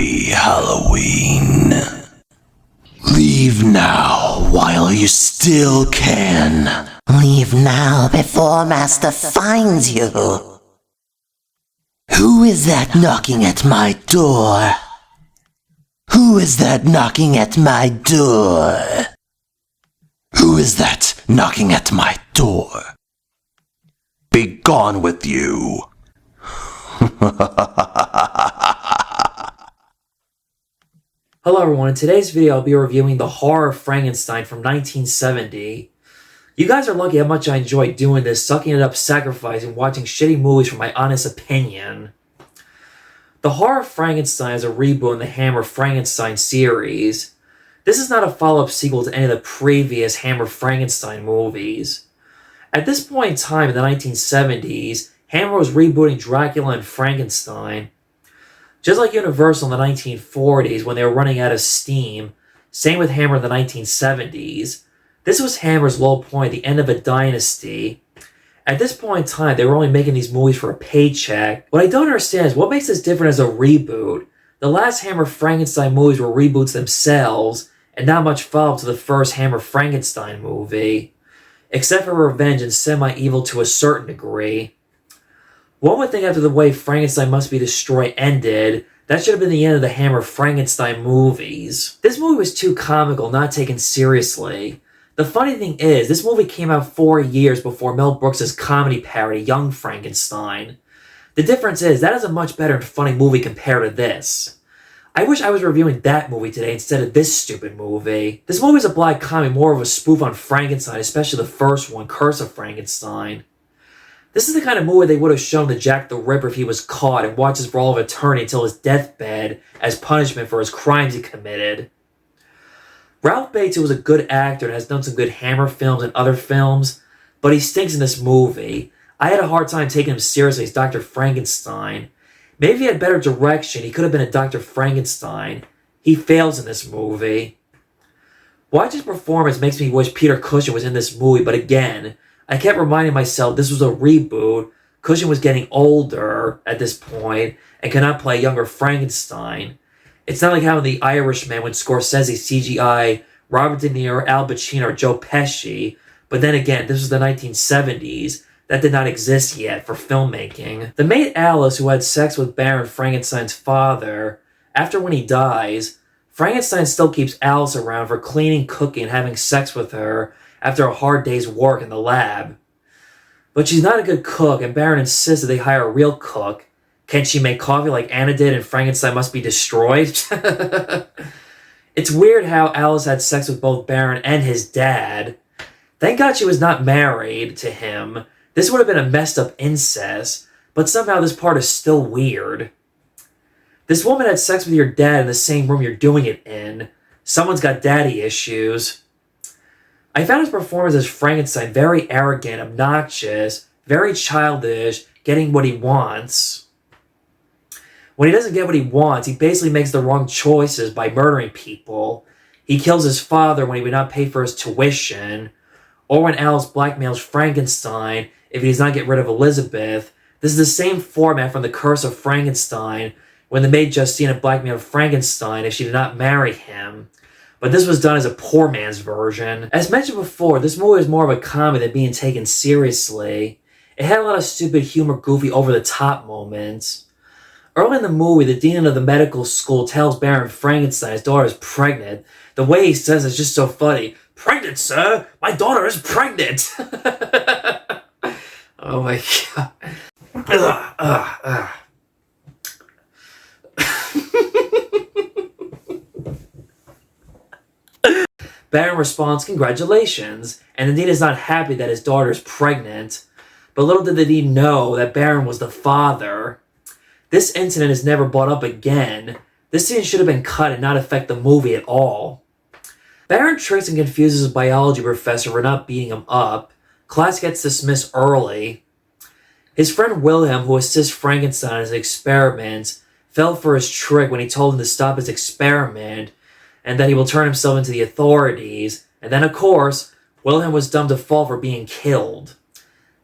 Happy Halloween. Leave now while you still can. Leave now before Master finds you. Who is that knocking at my door? Who is that knocking at my door? Who is that knocking at my door? Be gone with you. Hello everyone, in today's video I'll be reviewing the Horror of Frankenstein from 1970. You guys are lucky how much I enjoy doing this, sucking it up, sacrificing, watching shitty movies for my honest opinion. The Horror of Frankenstein is a reboot in the Hammer Frankenstein series. This is not a follow-up sequel to any of the previous Hammer Frankenstein movies. At this point in time in the 1970s, Hammer was rebooting Dracula and Frankenstein. Just like Universal in the 1940s when they were running out of steam, same with Hammer in the 1970s. This was Hammer's low point, the end of a dynasty. At this point in time, they were only making these movies for a paycheck. What I don't understand is what makes this different as a reboot. The last Hammer Frankenstein movies were reboots themselves, and not much follow-up to the first Hammer Frankenstein movie. Except for revenge and semi-evil to a certain degree. One would think after the way Frankenstein Must Be Destroyed ended, that should have been the end of the Hammer Frankenstein movies. This movie was too comical, not taken seriously. The funny thing is, this movie came out 4 years before Mel Brooks' comedy parody, Young Frankenstein. The difference is, that is a much better and funny movie compared to this. I wish I was reviewing that movie today instead of this stupid movie. This movie is a black comedy, more of a spoof on Frankenstein, especially the first one, Curse of Frankenstein. This is the kind of movie they would have shown to Jack the Ripper if he was caught and watched his role of attorney until his deathbed as punishment for his crimes he committed. Ralph Bates, who was a good actor and has done some good Hammer films and other films, but he stinks in this movie. I had a hard time taking him seriously as Dr. Frankenstein. Maybe if he had better direction, he could have been a Dr. Frankenstein. He fails in this movie. Watching his performance makes me wish Peter Cushing was in this movie, but again, I kept reminding myself this was a reboot. Cushing was getting older at this point and could not play a younger Frankenstein. It's not like having The Irishman when Scorsese CGI Robert De Niro, Al Pacino, or Joe Pesci. But then again, this was the 1970s. That did not exist yet for filmmaking. The maid Alice, who had sex with Baron Frankenstein's father, after when he dies, Frankenstein still keeps Alice around for cleaning, cooking, and having sex with her after a hard day's work in the lab. But she's not a good cook, and Baron insists that they hire a real cook. Can she make coffee like Anna did in Frankenstein Must Be Destroyed? It's weird how Alice had sex with both Baron and his dad. Thank God she was not married to him. This would have been a messed up incest, but somehow this part is still weird. This woman had sex with your dad in the same room you're doing it in. Someone's got daddy issues. I found his performance as Frankenstein very arrogant, obnoxious, very childish, getting what he wants. When he doesn't get what he wants, he basically makes the wrong choices by murdering people. He kills his father when he would not pay for his tuition, or when Alice blackmails Frankenstein if he does not get rid of Elizabeth. This is the same format from The Curse of Frankenstein, when the maid Justina blackmailed Frankenstein if she did not marry him. But this was done as a poor man's version. As mentioned before, this movie is more of a comedy than being taken seriously. It had a lot of stupid humor, goofy, over-the-top moments. Early in the movie, the dean of the medical school tells Baron Frankenstein his daughter is pregnant. The way he says it's just so funny. "Pregnant, sir? My daughter is pregnant!" Oh my god. Baron responds, "Congratulations," and the dean is not happy that his daughter is pregnant. But little did the dean know that Baron was the father. This incident is never brought up again. This scene should have been cut and not affect the movie at all. Baron tricks and confuses his biology professor for not beating him up. Class gets dismissed early. His friend Wilhelm, who assists Frankenstein in his experiments, fell for his trick when he told him to stop his experiment and that he will turn himself into the authorities. And then, of course, Wilhelm was doomed to fall for being killed.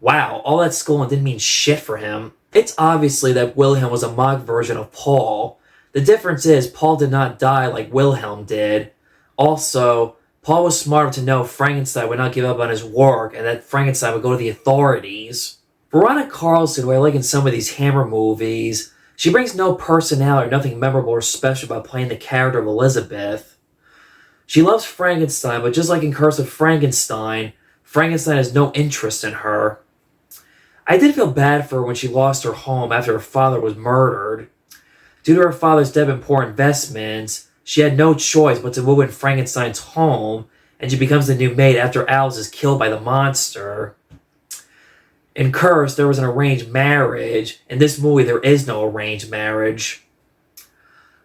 Wow, all that schooling didn't mean shit for him. It's obviously that Wilhelm was a mock version of Paul. The difference is Paul did not die like Wilhelm did. Also, Paul was smart enough to know Frankenstein would not give up on his work and that Frankenstein would go to the authorities. Veronica Carlson, who I like in some of these Hammer movies, she brings no personality or nothing memorable or special about playing the character of Elizabeth. She loves Frankenstein, but just like in Curse of Frankenstein, Frankenstein has no interest in her. I did feel bad for her when she lost her home after her father was murdered. Due to her father's debt and poor investments, she had no choice but to move in Frankenstein's home, and she becomes the new maid after Alice is killed by the monster. In Curse, there was an arranged marriage. In this movie, there is no arranged marriage.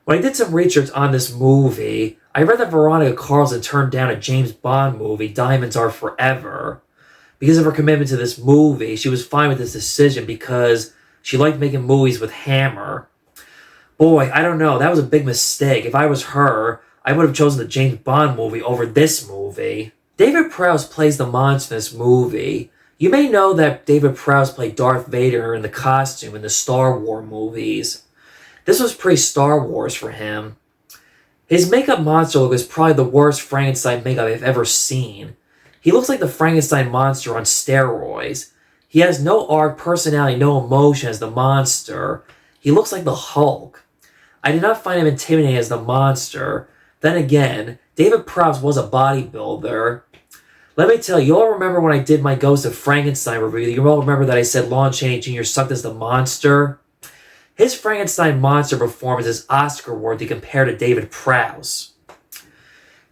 When I did some research on this movie, I read that Veronica Carlson turned down a James Bond movie, Diamonds Are Forever. Because of her commitment to this movie, she was fine with this decision because she liked making movies with Hammer. Boy, I don't know, that was a big mistake. If I was her, I would have chosen the James Bond movie over this movie. David Prowse plays the monster in this movie. You may know that David Prowse played Darth Vader in the costume in the Star Wars movies. This was pre-Star Wars for him. His makeup monster look is probably the worst Frankenstein makeup I've ever seen. He looks like the Frankenstein monster on steroids. He has no arc, personality, no emotion as the monster. He looks like the Hulk. I did not find him intimidating as the monster. Then again, David Prowse was a bodybuilder. Let me tell you, you all remember when I did my Ghost of Frankenstein review, you all remember that I said Lon Chaney Jr. sucked as the monster? His Frankenstein monster performance is Oscar-worthy compared to David Prowse.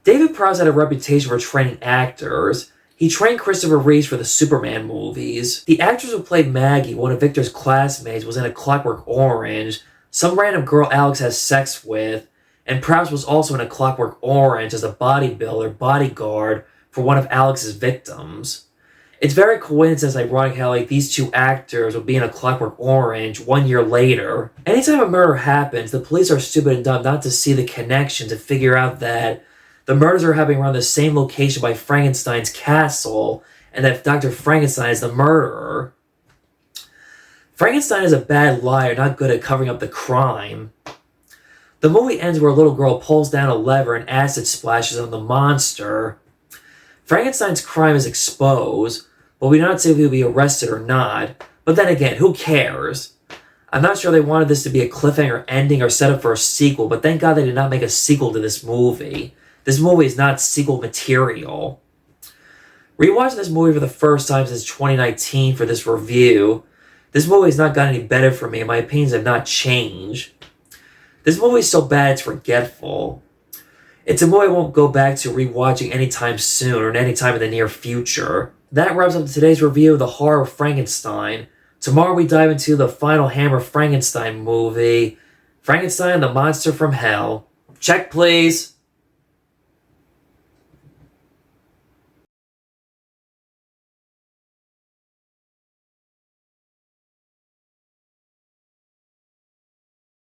David Prowse had a reputation for training actors. He trained Christopher Reeves for the Superman movies. The actress who played Maggie, one of Victor's classmates, was in A Clockwork Orange, some random girl Alex has sex with, and Prowse was also in A Clockwork Orange as a bodybuilder, bodyguard for one of Alex's victims. It's very coincidence ironic how these two actors will be in A Clockwork Orange 1 year later. Anytime a murder happens, the police are stupid and dumb not to see the connection to figure out that the murders are happening around the same location by Frankenstein's castle, and that Dr. Frankenstein is the murderer. Frankenstein is a bad liar, not good at covering up the crime. The movie ends where a little girl pulls down a lever and acid splashes on the monster. Frankenstein's crime is exposed, but we do not say if he'll be arrested or not. But then again, who cares? I'm not sure they wanted this to be a cliffhanger ending or set up for a sequel, but thank God they did not make a sequel to this movie. This movie is not sequel material. Rewatching this movie for the first time since 2019 for this review, this movie has not gotten any better for me and my opinions have not changed. This movie is so bad it's forgetful. It's a movie I won't go back to rewatching anytime soon or anytime in the near future. That wraps up today's review of the Horror of Frankenstein. Tomorrow we dive into the final Hammer Frankenstein movie, Frankenstein the Monster from Hell. Check please.